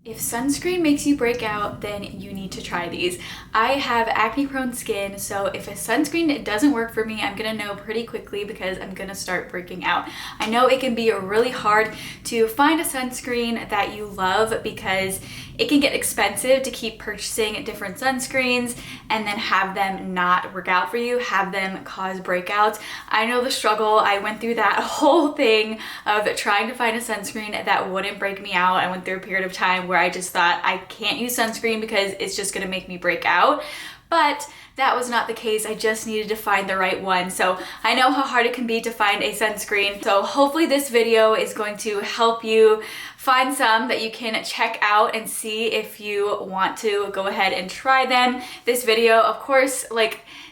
If sunscreen makes you break out, then you need to try these. I have acne-prone skin, so if a sunscreen doesn't work for me, I'm gonna know pretty quickly because I'm gonna start breaking out. I know it can be really hard to find a sunscreen that you love because it can get expensive to keep purchasing different sunscreens and then have them not work out for you, have them cause breakouts. I know the struggle. I went through that whole thing of trying to find a sunscreen that wouldn't break me out. I went through a period of time where I just thought I can't use sunscreen because it's just gonna make me break out. But that was not the case. I just needed to find the right one. So I know how hard it can be to find a sunscreen. So hopefully this video is going to help you find some that you can check out and see if you want to go ahead and try them. This video, of course,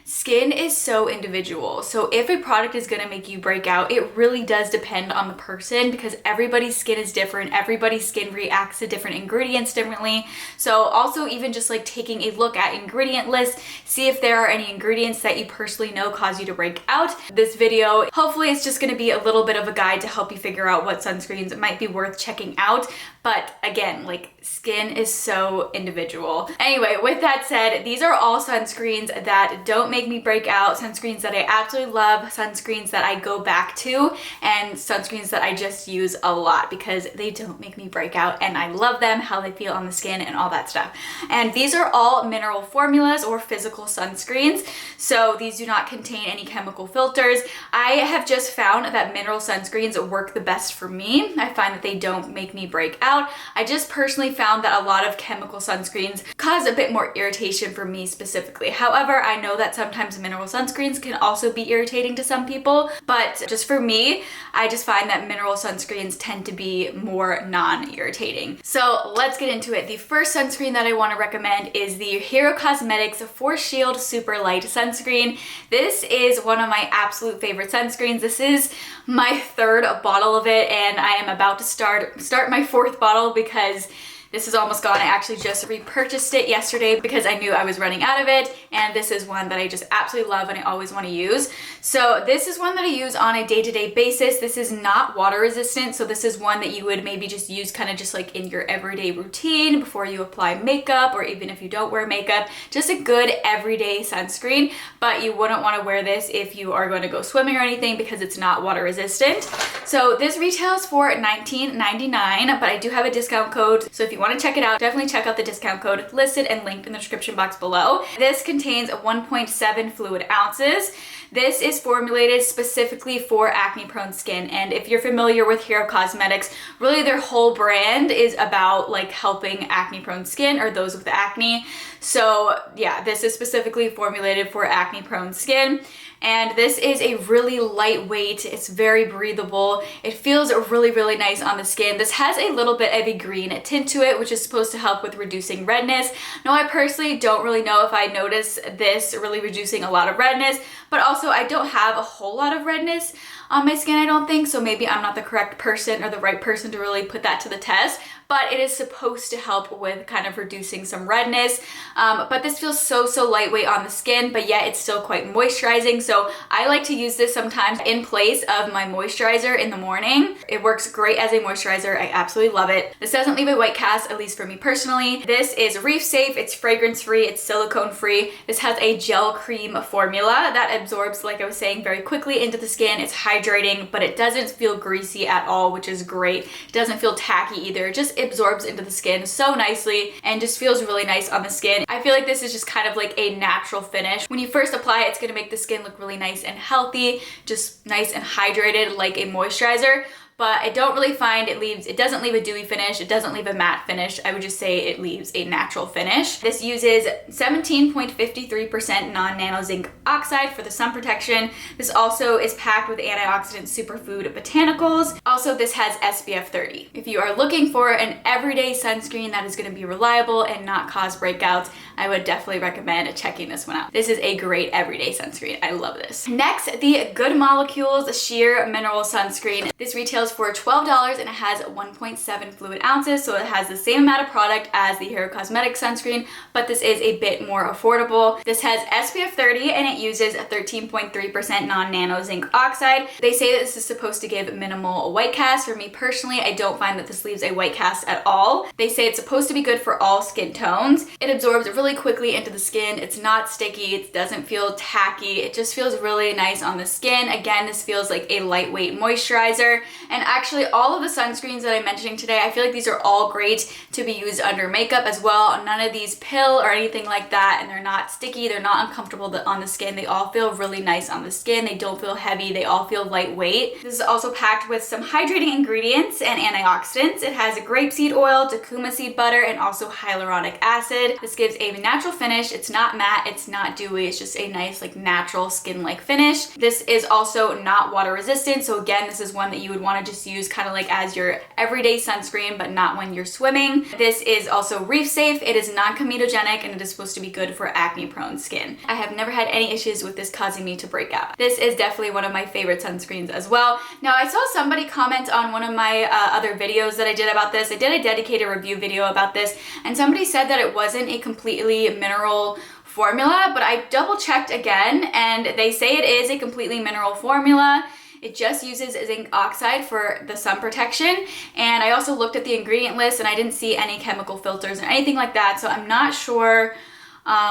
skin is so individual. So if a product is gonna make you break out, it really does depend on the person because everybody's skin is different. Everybody's skin reacts to different ingredients differently. So also even just taking a look at ingredient lists, see if there are any ingredients that you personally know cause you to break out. This video, hopefully it's just gonna be a little bit of a guide to help you figure out what sunscreens might be worth checking out. But again, skin is so individual. Anyway, with that said, these are all sunscreens that don't make me break out, sunscreens that I absolutely love, sunscreens that I go back to, and sunscreens that I just use a lot because they don't make me break out and I love them, how they feel on the skin and all that stuff. And these are all mineral formulas or physical sunscreens, so these do not contain any chemical filters. I have just found that mineral sunscreens work the best for me. I find that they don't make me break out. I just personally found that a lot of chemical sunscreens cause a bit more irritation for me specifically. However, I know that sometimes mineral sunscreens can also be irritating to some people, but just for me, I just find that mineral sunscreens tend to be more non-irritating. So let's get into it. The first sunscreen that I want to recommend is the Hero Cosmetics Force Shield Superlight Sunscreen. This is one of my absolute favorite sunscreens. This is my third bottle of it and I am about to start my fourth bottle because this is almost gone. I actually just repurchased it yesterday because I knew I was running out of it, and this is one that I just absolutely love and I always want to use. So this is one that I use on a day-to-day basis. This is not water resistant, so this is one that you would maybe just use kind of just in your everyday routine before you apply makeup, or even if you don't wear makeup, just a good everyday sunscreen. But you wouldn't want to wear this if you are going to go swimming or anything because it's not water resistant. So this retails for $19.99, but I do have a discount code, so if you want to check it out, definitely check out the discount code listed and linked in the description box below. This contains 1.7 fluid ounces. This is formulated specifically for acne-prone skin, and if you're familiar with Hero Cosmetics, really their whole brand is about helping acne-prone skin or those with acne. So yeah, this is specifically formulated for acne-prone skin. And this is a really lightweight, it's very breathable. It feels really, really nice on the skin. This has a little bit of a green tint to it, which is supposed to help with reducing redness. Now, I personally don't really know if I notice this really reducing a lot of redness, but also I don't have a whole lot of redness on my skin, I don't think, so maybe I'm not the correct person or the right person to really put that to the test. But it is supposed to help with kind of reducing some redness. But this feels so lightweight on the skin, but yet it's still quite moisturizing. So I like to use this sometimes in place of my moisturizer in the morning. It works great as a moisturizer. I absolutely love it. This doesn't leave a white cast, at least for me personally. This is reef safe, it's fragrance free, it's silicone free. This has a gel cream formula that absorbs, like I was saying, very quickly into the skin. It's hydrating, but it doesn't feel greasy at all, which is great. It doesn't feel tacky either. It just absorbs into the skin so nicely and just feels really nice on the skin. I feel like this is just kind of a natural finish. When you first apply it, it's gonna make the skin look really nice and healthy, just nice and hydrated like a moisturizer. But I don't really find it doesn't leave a dewy finish, it doesn't leave a matte finish. I would just say it leaves a natural finish. This uses 17.53% non-nano zinc oxide for the sun protection. This also is packed with antioxidant superfood botanicals. Also, this has SPF 30. If you are looking for an everyday sunscreen that is gonna be reliable and not cause breakouts, I would definitely recommend checking this one out. This is a great everyday sunscreen. I love this. Next, the Good Molecules Sheer Mineral Sunscreen. This retails retails for $12 and it has 1.7 fluid ounces, so it has the same amount of product as the Hero Cosmetics sunscreen, but this is a bit more affordable. This has SPF 30 and it uses 13.3% non-nano zinc oxide. They say that this is supposed to give minimal white cast. For me personally, I don't find that this leaves a white cast at all. They say it's supposed to be good for all skin tones. It absorbs really quickly into the skin. It's not sticky. It doesn't feel tacky. It just feels really nice on the skin. Again, this feels like a lightweight moisturizer. And actually all of the sunscreens that I'm mentioning today, I feel like these are all great to be used under makeup as well. None of these pill or anything like that, and they're not sticky. They're not uncomfortable on the skin. They all feel really nice on the skin. They don't feel heavy. They all feel lightweight. This is also packed with some hydrating ingredients and antioxidants. It has a grapeseed oil, Takuma seed butter, and also hyaluronic acid. This gives a natural finish. It's not matte, it's not dewy, it's just a nice like natural skin-like finish. This is also not water resistant, so again, this is one that you would want to just use kind of like as your everyday sunscreen, but not when you're swimming. This is also reef safe. It is non-comedogenic and it is supposed to be good for acne-prone skin. I have never had any issues with this causing me to break out. This is definitely one of my favorite sunscreens as well. Now, I saw somebody comment on one of my other videos that I did about this. I did a dedicated review video about this, and somebody said that it wasn't a completely mineral formula, but I double checked again and they say it is a completely mineral formula. It just uses zinc oxide for the sun protection. And I also looked at the ingredient list and I didn't see any chemical filters or anything like that. So I'm not sure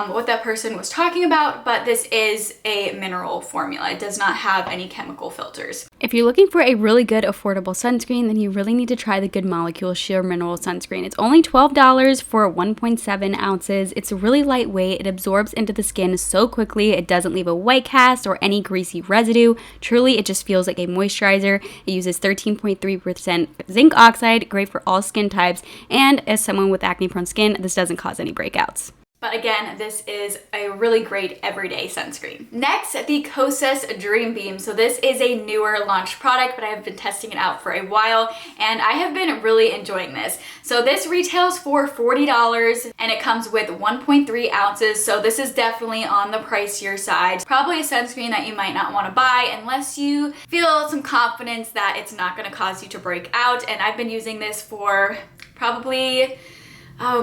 what that person was talking about, but this is a mineral formula. It does not have any chemical filters. If you're looking for a really good affordable sunscreen, then you really need to try the Good Molecule Sheer Mineral Sunscreen. It's only $12 for 1.7 ounces. It's really lightweight. It absorbs into the skin so quickly. It doesn't leave a white cast or any greasy residue. Truly, it just feels like a moisturizer. It uses 13.3% zinc oxide, great for all skin types. And as someone with acne-prone skin, this doesn't cause any breakouts. But again, this is a really great everyday sunscreen. Next, the Kosas Dream Beam. So this is a newer launched product, but I have been testing it out for a while and I have been really enjoying this. So this retails for $40 and it comes with 1.3 ounces. So this is definitely on the pricier side. Probably a sunscreen that you might not want to buy unless you feel some confidence that it's not going to cause you to break out. And I've been using this for probably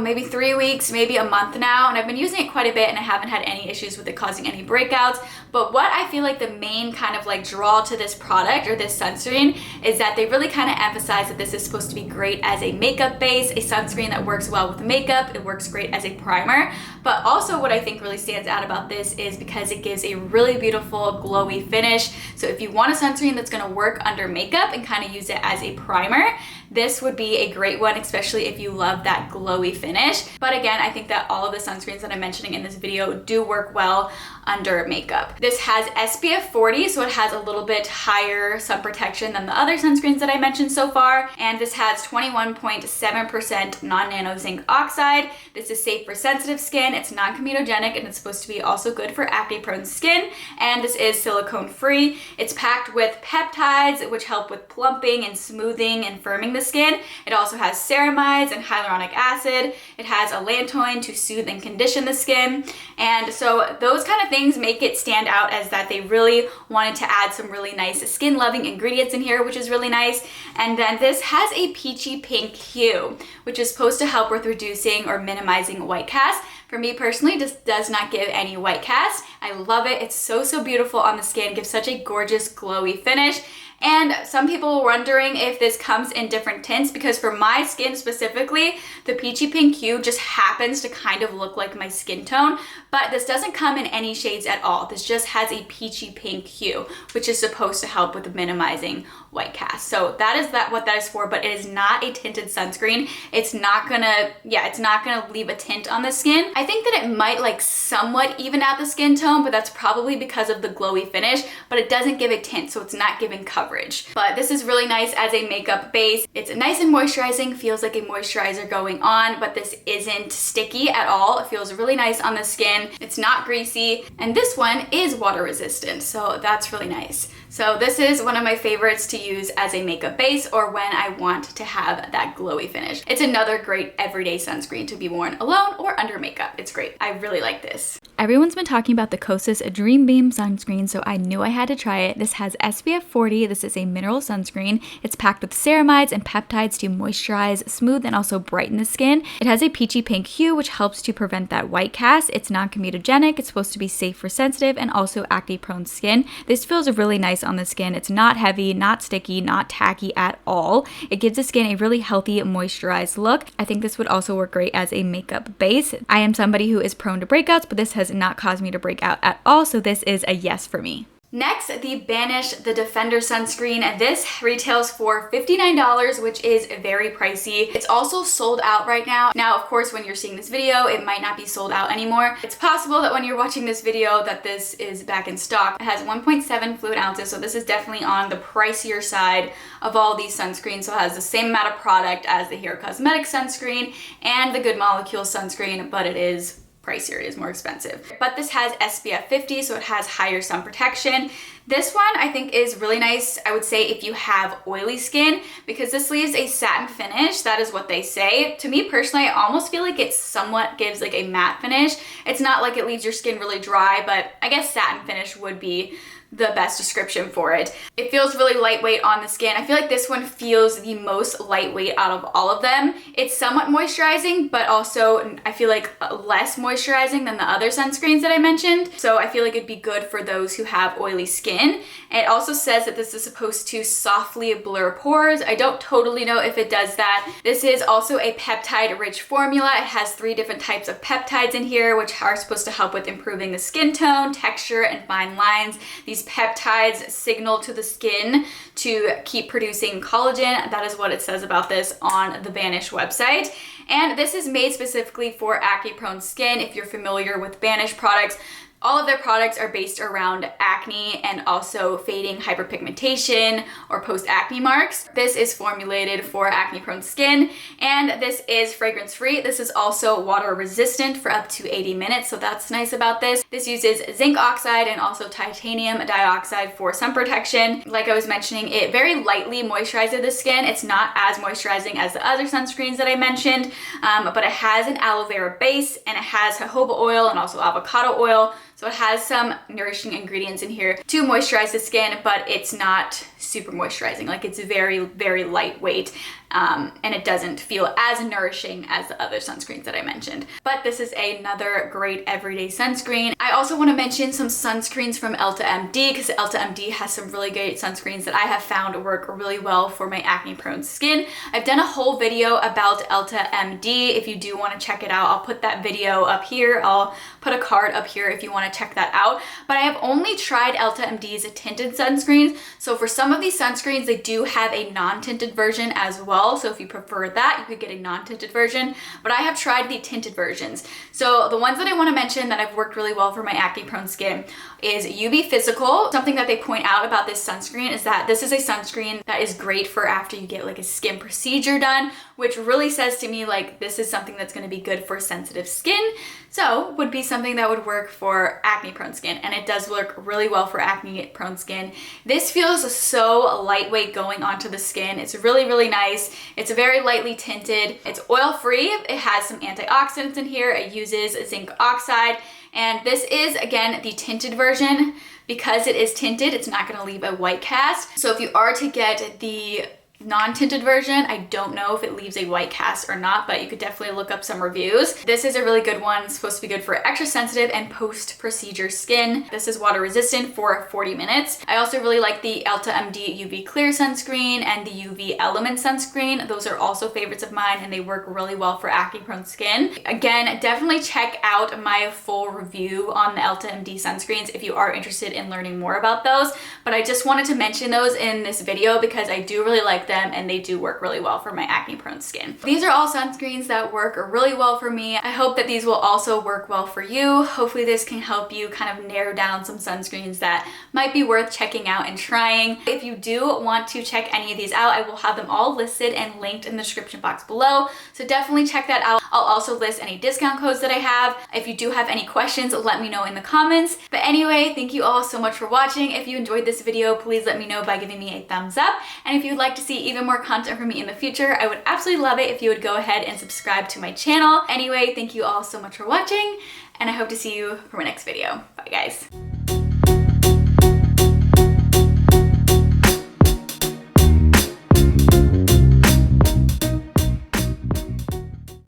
maybe 3 weeks, maybe a month now, and I've been using it quite a bit and I haven't had any issues with it causing any breakouts. But what I feel like the main kind of like draw to this product or this sunscreen is that they really kind of emphasize that this is supposed to be great as a makeup base, a sunscreen that works well with makeup, it works great as a primer. But also what I think really stands out about this is because it gives a really beautiful glowy finish. So if you want a sunscreen that's gonna work under makeup and kind of use it as a primer, this would be a great one, especially if you love that glowy finish. But again, I think that all of the sunscreens that I'm mentioning in this video do work well under makeup. This has SPF 40, so it has a little bit higher sun protection than the other sunscreens that I mentioned so far. And this has 21.7% non-nano zinc oxide. This is safe for sensitive skin. It's non-comedogenic and it's supposed to be also good for acne-prone skin. And this is silicone free. It's packed with peptides, which help with plumping and smoothing and firming the skin. It also has ceramides and hyaluronic acid. It has allantoin to soothe and condition the skin. And so those kind of things make it stand out as that they really wanted to add some really nice skin loving ingredients in here, which is really nice. And then this has a peachy pink hue, which is supposed to help with reducing or minimizing white cast. For me personally, this does not give any white cast. I love it. It's so beautiful on the skin, gives such a gorgeous glowy finish. And some people were wondering if this comes in different tints, because for my skin specifically, the peachy pink hue just happens to kind of look like my skin tone, but this doesn't come in any shades at all. This just has a peachy pink hue, which is supposed to help with minimizing white cast. So that is what that is for, but it is not a tinted sunscreen. It's not gonna leave a tint on the skin. I think that it might like somewhat even out the skin tone, but that's probably because of the glowy finish, but it doesn't give a tint, so it's not giving coverage. But this is really nice as a makeup base. It's nice and moisturizing, feels like a moisturizer going on, but this isn't sticky at all. It feels really nice on the skin. It's not greasy, and this one is water resistant, so that's really nice. So this is one of my favorites to use as a makeup base or when I want to have that glowy finish. It's another great everyday sunscreen to be worn alone or under makeup. It's great. I really like this. Everyone's been talking about the Kosas Dream Beam sunscreen, so I knew I had to try it. This has SPF 40. This is a mineral sunscreen. It's packed with ceramides and peptides to moisturize, smooth, and also brighten the skin. It has a peachy pink hue, which helps to prevent that white cast. It's non-comedogenic. It's supposed to be safe for sensitive and also acne-prone skin. This feels really nice on the skin. It's not heavy, not sticky, not tacky at all. It gives the skin a really healthy, moisturized look. I think this would also work great as a makeup base. I am somebody who is prone to breakouts, but this has not caused me to break out at all, so this is a yes for me. Next, the Banish the Defender sunscreen. This retails for $59, which is very pricey. It's also sold out right now. Now, of course, when you're seeing this video, it might not be sold out anymore. It's possible that when you're watching this video that this is back in stock. It has 1.7 fluid ounces, so this is definitely on the pricier side of all these sunscreens. So it has the same amount of product as the Hair Cosmetics sunscreen and the Good Molecules sunscreen, but it is pricier, it is more expensive. But this has SPF 50, so it has higher sun protection. This one I think is really nice, I would say, if you have oily skin, because this leaves a satin finish. That is what they say. To me personally, I almost feel like it somewhat gives like a matte finish. It's not like it leaves your skin really dry, but I guess satin finish would be the best description for it. It feels really lightweight on the skin. I feel like this one feels the most lightweight out of all of them. It's somewhat moisturizing, but also I feel like less moisturizing than the other sunscreens that I mentioned. So I feel like it'd be good for those who have oily skin. It also says that this is supposed to softly blur pores. I don't totally know if it does that. This is also a peptide-rich formula. It has 3 different types of peptides in here, which are supposed to help with improving the skin tone, texture, and fine lines. These peptides signal to the skin to keep producing collagen. That is what it says about this on the Banish website. And this is made specifically for acne-prone skin. If you're familiar with Banish products, all of their products are based around acne and also fading hyperpigmentation or post-acne marks. This is formulated for acne-prone skin, and this is fragrance-free. This is also water-resistant for up to 80 minutes, so that's nice about this. This uses zinc oxide and also titanium dioxide for sun protection. Like I was mentioning, it very lightly moisturizes the skin. It's not as moisturizing as the other sunscreens that I mentioned, but it has an aloe vera base, and it has jojoba oil and also avocado oil. So it has some nourishing ingredients in here to moisturize the skin, but it's not super moisturizing. Like, it's very, very lightweight, and it doesn't feel as nourishing as the other sunscreens that I mentioned. But this is another great everyday sunscreen. I also want to mention some sunscreens from EltaMD, because EltaMD has some really great sunscreens that I have found work really well for my acne-prone skin. I've done a whole video about EltaMD. If you do want to check it out, I'll put that video up here. I'll put a card up here if you want to check that out. But I have only tried EltaMD's tinted sunscreens. So for some of these sunscreens, they do have a non-tinted version as well. So if you prefer that, you could get a non-tinted version. But I have tried the tinted versions. So the ones that I want to mention that have worked really well for my acne-prone skin is UV Physical. Something that they point out about this sunscreen is that this is a sunscreen that is great for after you get like a skin procedure done, which really says to me like this is something that's going to be good for sensitive skin. So would be something that would work for acne-prone skin, and it does work really well for acne-prone skin. This feels so lightweight going onto the skin. It's really, really nice. It's very lightly tinted. It's oil-free. It has some antioxidants in here. It uses zinc oxide, and this is, again, the tinted version. Because it is tinted, it's not going to leave a white cast. So if you are to get the non-tinted version, I don't know if it leaves a white cast or not, but you could definitely look up some reviews. This is a really good one. It's supposed to be good for extra sensitive and post-procedure skin. This is water resistant for 40 minutes. I also really like the EltaMD UV Clear sunscreen and the UV Element sunscreen. Those are also favorites of mine, and they work really well for acne-prone skin. Again, definitely check out my full review on the EltaMD sunscreens if you are interested in learning more about those. But I just wanted to mention those in this video because I do really like tried them and they do work really well for my acne prone skin. These are all sunscreens that work really well for me. I hope that these will also work well for you. Hopefully this can help you kind of narrow down some sunscreens that might be worth checking out and trying. If you do want to check any of these out, I will have them all listed and linked in the description box below. So definitely check that out. I'll also list any discount codes that I have. If you do have any questions, let me know in the comments. But anyway, thank you all so much for watching. If you enjoyed this video, please let me know by giving me a thumbs up. And if you'd like to see even more content from me in the future, I would absolutely love it if you would go ahead and subscribe to my channel. Anyway, thank you all so much for watching, and I hope to see you for my next video. Bye guys.